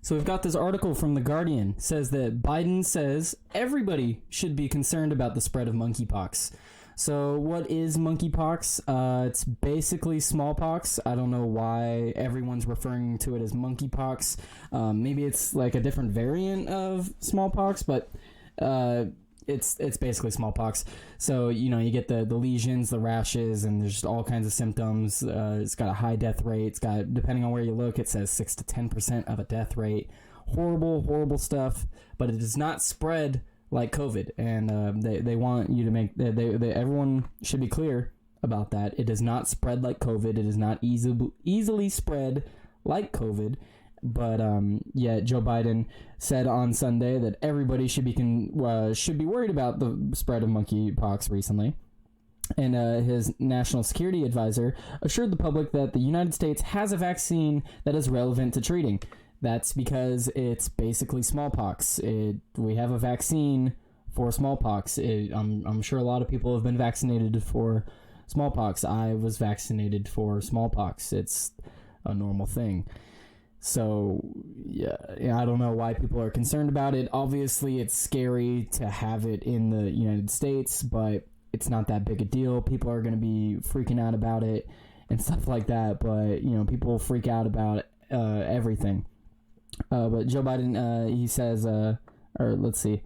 So we've got this article from The Guardian. Says that Biden says everybody should be concerned about the spread of monkeypox. So what is monkeypox? It's basically smallpox. I don't know why everyone's referring to it as monkeypox. Maybe it's like a different variant of smallpox, but it's basically smallpox. So, you get the lesions, the rashes, and there's just all kinds of symptoms. It's got a high death rate. It's got, depending on where you look, it says 6 to 10% of a death rate. Horrible stuff, but it does not spread like COVID, and they want you to make everyone should be clear about that. It does not spread like COVID. It is not easily spread like COVID. But Joe Biden said on Sunday that everybody should be worried about the spread of monkeypox recently. And his national security advisor assured the public that the United States has a vaccine that is relevant to treating. That's because it's basically smallpox. We have a vaccine for smallpox. I'm sure a lot of people have been vaccinated for smallpox. I was vaccinated for smallpox. It's a normal thing. So, yeah, I don't know why people are concerned about it. Obviously, it's scary to have it in the United States, but it's not that big a deal. People are going to be freaking out about it and stuff like that, but, people freak out about everything. But Joe Biden, he says, let's see.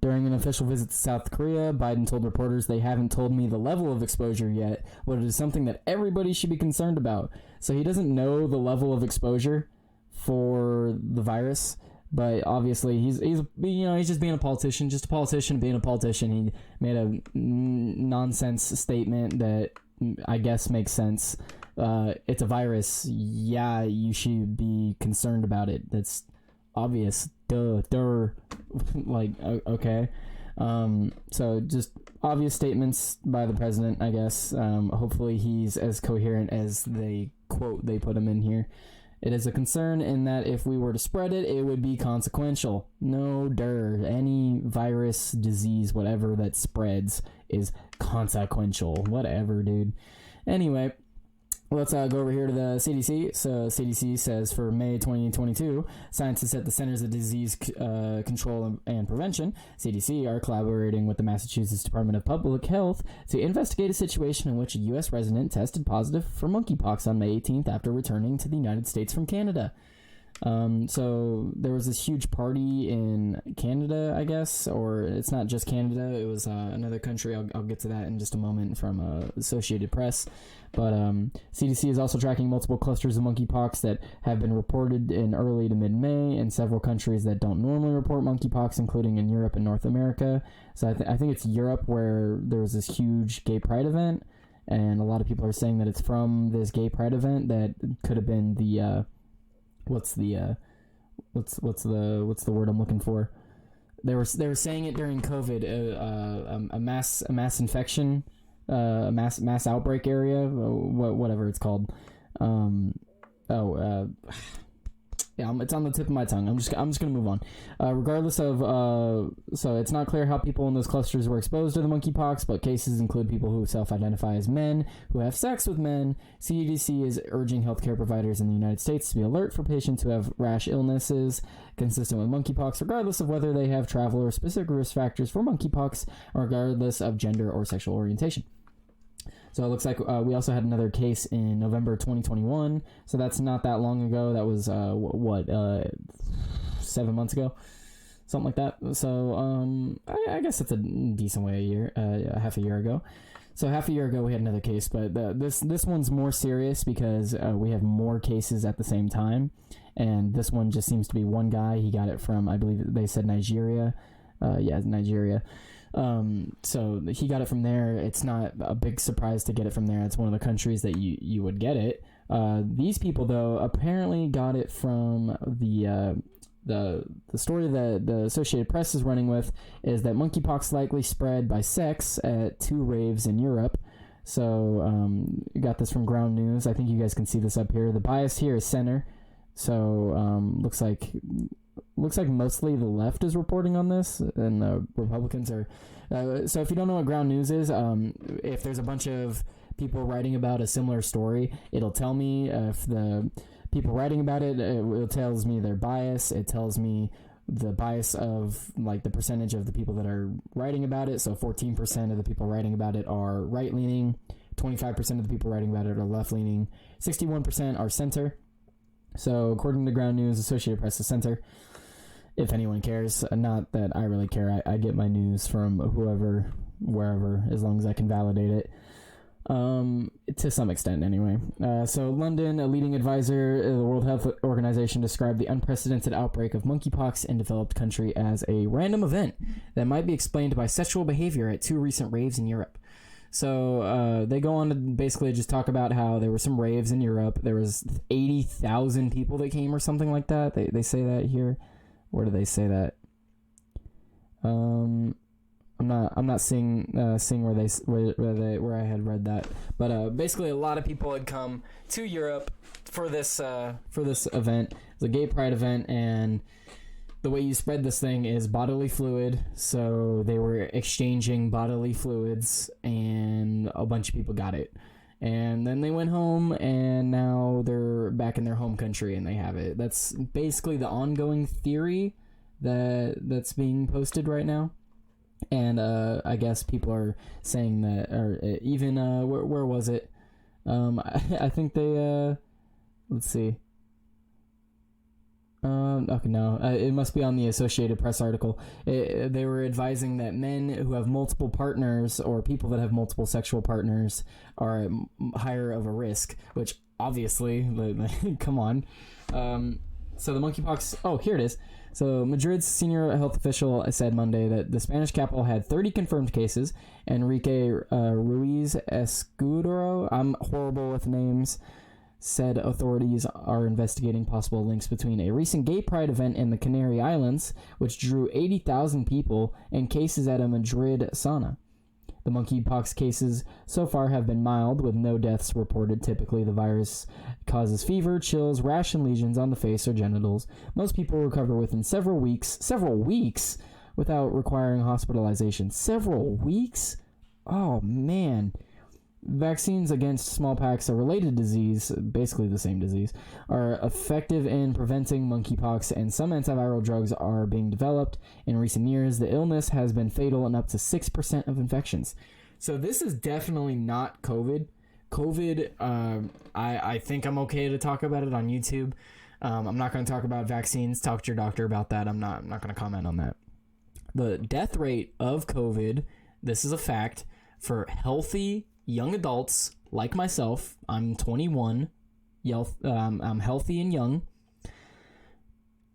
During an official visit to South Korea, Biden told reporters, "They haven't told me the level of exposure yet, but it is something that everybody should be concerned about." So he doesn't know the level of exposure for the virus, but obviously he's just being a politician, just a politician being a politician. He made a nonsense statement that I guess makes sense. It's a virus. Yeah, you should be concerned about it. That's obvious. Duh. Like, okay. So just obvious statements by the president, I guess. Hopefully he's as coherent as they put him in here. It is a concern in that if we were to spread it, it would be consequential. No, any virus, disease, whatever that spreads is consequential. Whatever, dude. Anyway, let's go over here to the CDC. So CDC says for May 2022, scientists at the Centers of Disease Control and Prevention, CDC, are collaborating with the Massachusetts Department of Public Health to investigate a situation in which a U.S. resident tested positive for monkeypox on May 18th after returning to the United States from Canada. So there was this huge party in Canada, I guess, or it's not just Canada, it was another country. I'll get to that in just a moment from Associated Press. But CDC is also tracking multiple clusters of monkeypox that have been reported in early to mid-May in several countries that don't normally report monkeypox, including in Europe and North America. So I think it's Europe where there was this huge gay pride event, and a lot of people are saying that it's from this gay pride event that could have been the what's the word I'm looking for? They were saying it during COVID, a mass infection, mass outbreak area, whatever it's called. Yeah, it's on the tip of my tongue. I'm just gonna move on. Regardless of so it's not clear how people in those clusters were exposed to the monkeypox, but cases include people who self-identify as men who have sex with men. CDC is urging healthcare providers in the United States to be alert for patients who have rash illnesses consistent with monkeypox, regardless of whether they have travel or specific risk factors for monkeypox, regardless of gender or sexual orientation. So it looks like we also had another case in November 2021. So that's not that long ago. That was, 7 months ago? Something like that. So I guess it's a decent way half a year ago. So half a year ago we had another case, but this one's more serious because we have more cases at the same time. And this one just seems to be one guy. He got it from, I believe they said Nigeria. Nigeria. So he got it from there. It's not a big surprise to get it from there. It's one of the countries that you would get it. These people, though, apparently got it from the story that the Associated Press is running with is that monkeypox likely spread by sex at 2 raves in Europe. So you got this from Ground News. I think you guys can see this up here. The bias here is center. So looks like mostly the left is reporting on this, and the Republicans are. So if you don't know what Ground News is, if there's a bunch of people writing about a similar story, it'll tell me if the people writing about it, it tells me their bias. It tells me the bias of like the percentage of the people that are writing about it. So 14% of the people writing about it are right-leaning, 25% of the people writing about it are left-leaning, 61% are center. So according to Ground News, Associated Press is center. If anyone cares, not that I really care. I get my news from whoever, wherever, as long as I can validate it. To some extent anyway. So London, a leading advisor of the World Health Organization, described the unprecedented outbreak of monkeypox in developed country as a random event that might be explained by sexual behavior at 2 recent raves in Europe. So they go on to basically just talk about how there were some raves in Europe. There was 80,000 people that came or something like that. They say that here. Where do they say that? I'm not seeing where I had read that, but basically a lot of people had come to Europe for this event. It's a gay pride event, and the way you spread this thing is bodily fluid. So they were exchanging bodily fluids, and a bunch of people got it. And then they went home, and now they're back in their home country, and they have it. That's basically the ongoing theory that's being posted right now. And I guess people are saying that, or even where was it? I think they let's see. Okay, no, it must be on the Associated Press article. They were advising that men who have multiple partners or people that have multiple sexual partners are at higher of a risk, which obviously, come on. So the monkeypox, oh, here it is. So Madrid's senior health official said Monday that the Spanish capital had 30 confirmed cases. Enrique Ruiz Escudero, I'm horrible with names, said authorities are investigating possible links between a recent gay pride event in the Canary Islands, which drew 80,000 people, and cases at a Madrid sauna. The monkeypox cases so far have been mild, with no deaths reported. Typically, the virus causes fever, chills, rash, and lesions on the face or genitals. Most people recover within several weeks, without requiring hospitalization. Several weeks? Oh, man. Vaccines against smallpox, a related disease, basically the same disease, are effective in preventing monkeypox, and some antiviral drugs are being developed. In recent years, the illness has been fatal in up to 6% of infections. So this is definitely not COVID. I think I'm okay to talk about it on YouTube. I'm not going to talk about vaccines. Talk to your doctor about that. I'm not going to comment on that. The death rate of COVID, this is a fact, for healthy young adults like myself. I'm 21. I'm healthy and young.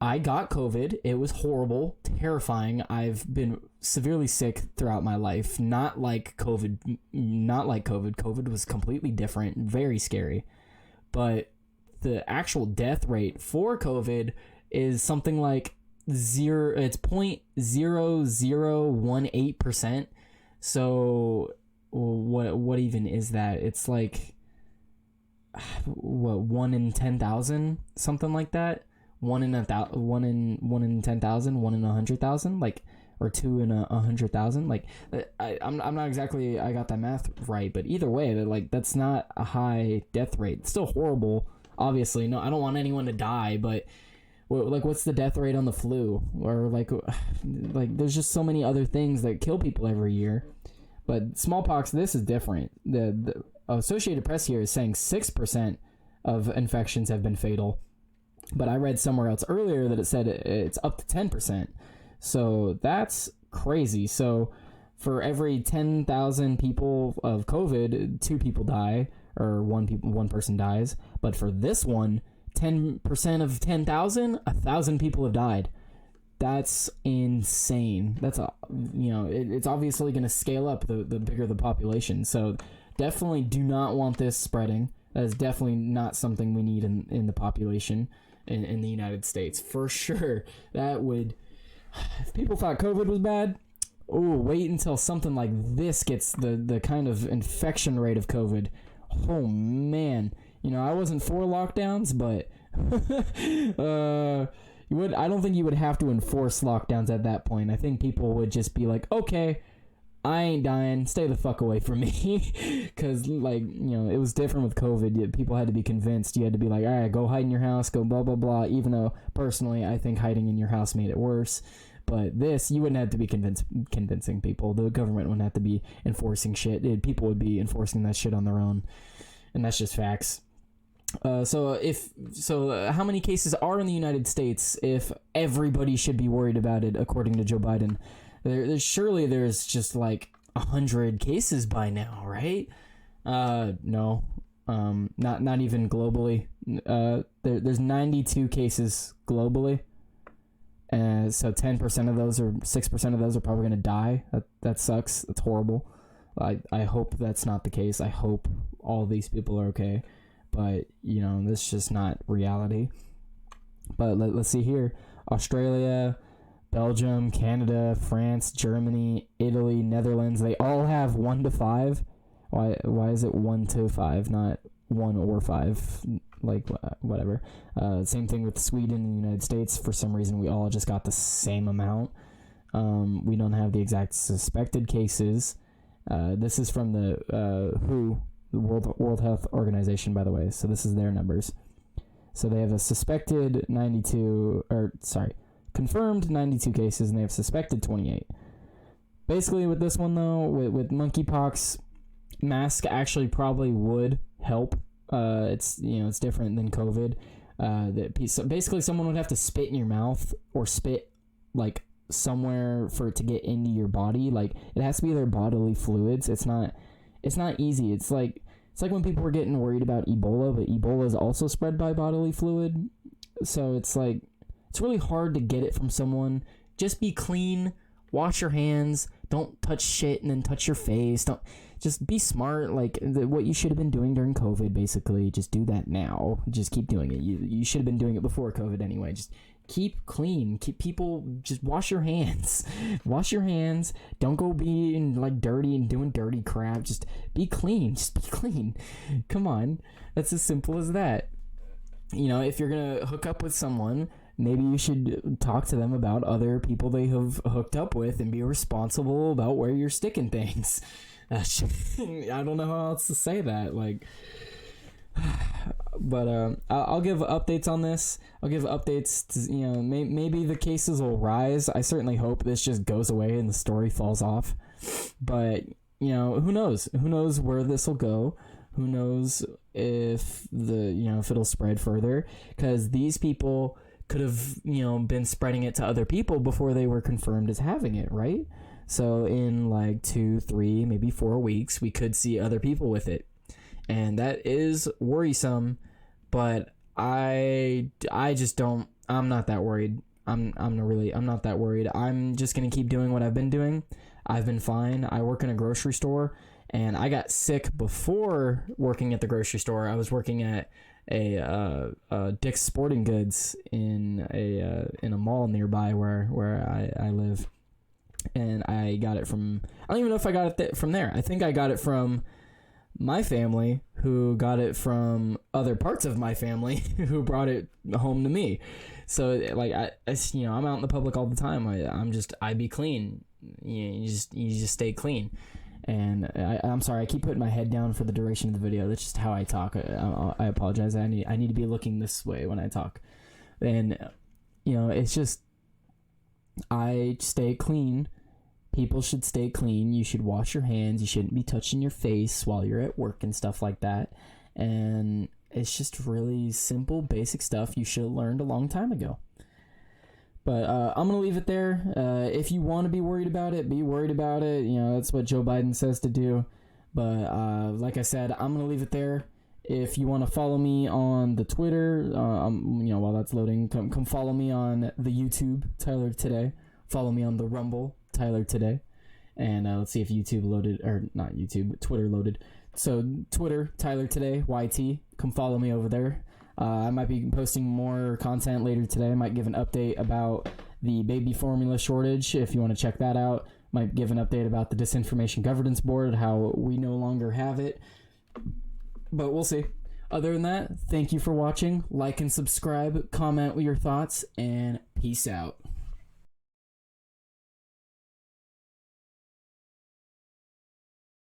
I got COVID. It was horrible, terrifying. I've been severely sick throughout my life. Not like COVID. COVID was completely different, very scary. But the actual death rate for COVID is something like it's 0.0018%. So what even is that? It's like, what, 1 in 10,000, something like that. 1 in 10,000, 1 in 100,000, like, or 2 in 100,000. Like, I'm not exactly, I got that math right, but either way, that's not a high death rate. It's still horrible, obviously. No, I don't want anyone to die, but what's the death rate on the flu? Or like there's just so many other things that kill people every year. But smallpox, this is different. The Associated Press here is saying 6% of infections have been fatal. But I read somewhere else earlier that it said it's up to 10%. So that's crazy. So for every 10,000 people of COVID, 2 people die, or one person dies. But for this one, 10% of 10,000, 1,000 people have died. That's insane. That's it's obviously going to scale up the bigger the population. So definitely do not want this spreading. That is definitely not something we need in the population in the United States, for sure. That would, if people thought COVID was bad, wait until something like this gets the kind of infection rate of COVID. Oh man, I wasn't for lockdowns, but I don't think you would have to enforce lockdowns at that point. I think people would just be like, okay, I ain't dying. Stay the fuck away from me. Because, like, you know, it was different with COVID. People had to be convinced. You had to be like, all right, go hide in your house, go blah, blah, blah. Even though, personally, I think hiding in your house made it worse. But this, you wouldn't have to be convincing people. The government wouldn't have to be enforcing shit. People would be enforcing that shit on their own. And that's just facts. So how many cases are in the United States if everybody should be worried about it, according to Joe Biden? Surely there's just like 100 cases by now, right? No, not even globally. There's 92 cases globally, and so 10% of those or 6% of those are probably gonna die. That sucks. That's horrible. I hope that's not the case. I hope all these people are okay, but you know, this is just not reality. But let's see here: Australia, Belgium, Canada, France, Germany, Italy, Netherlands, they all have 1 to 5. Why is it 1 to 5, not 1 or 5? Like, whatever. Same thing with Sweden and the United States. For some reason, we all just got the same amount. We don't have the exact suspected cases. This is from the WHO, the World Health Organization, by the way. So this is their numbers. So they have a confirmed 92 cases, and they have suspected 28. Basically, with this one, though, with monkeypox, mask actually probably would help. It's different than COVID. So basically, someone would have to spit in your mouth or spit like somewhere for it to get into your body. Like, it has to be their bodily fluids. It's not easy. It's like when people were getting worried about Ebola, but Ebola is also spread by bodily fluid. So it's like, it's really hard to get it from someone. Just be clean, wash your hands, don't touch shit and then touch your face. Just be smart, like what you should have been doing during COVID, basically. Just do that now. Just keep doing it. You should have been doing it before COVID anyway. Just keep clean. Just wash your hands. Wash your hands. Don't go being like dirty and doing dirty crap. Just be clean. Just be clean. Come on. That's as simple as that. You know, if you're gonna hook up with someone, maybe you should talk to them about other people they have hooked up with and be responsible about where you're sticking things. I don't know how else to say that. Like, but I'll give updates on this. I'll give updates to, you know, maybe the cases will rise. I certainly hope this just goes away and the story falls off. But, you know, who knows? Who knows where this will go? Who knows if it'll spread further? Because these people could have, been spreading it to other people before they were confirmed as having it, right? So in like 2, 3, maybe 4 weeks, we could see other people with it. And that is worrisome, but I'm not that worried. I'm not that worried. I'm just going to keep doing what I've been doing. I've been fine. I work in a grocery store, and I got sick before working at the grocery store. I was working at a Dick's Sporting Goods in a mall nearby where I live, and I got it from, I don't even know if I got it from there. I think I got it from my family, who got it from other parts of my family who brought it home to me. So like I'm out in the public all the time. I be clean. You just stay clean. And I'm sorry, I keep putting my head down for the duration of the video. That's just how I talk. I apologize. I need to be looking this way when I talk. And, it's just, I stay clean. People should stay clean. You should wash your hands. You shouldn't be touching your face while you're at work and stuff like that. And it's just really simple, basic stuff you should have learned a long time ago. But I'm going to leave it there. If you want to be worried about it, be worried about it. That's what Joe Biden says to do. But like I said, I'm going to leave it there. If you want to follow me on the Twitter, while that's loading, come follow me on the YouTube, Tyler Today. Follow me on the Rumble, Tyler Today. And let's see if YouTube loaded, or not YouTube, Twitter loaded. So Twitter, Tyler Today, YT. Come follow me over there. I might be posting more content later today. I might give an update about the baby formula shortage, if you want to check that out. Might give an update about the Disinformation Governance Board, how we no longer have it. But we'll see. Other than that, thank you for watching. Like and subscribe, comment with your thoughts, and peace out.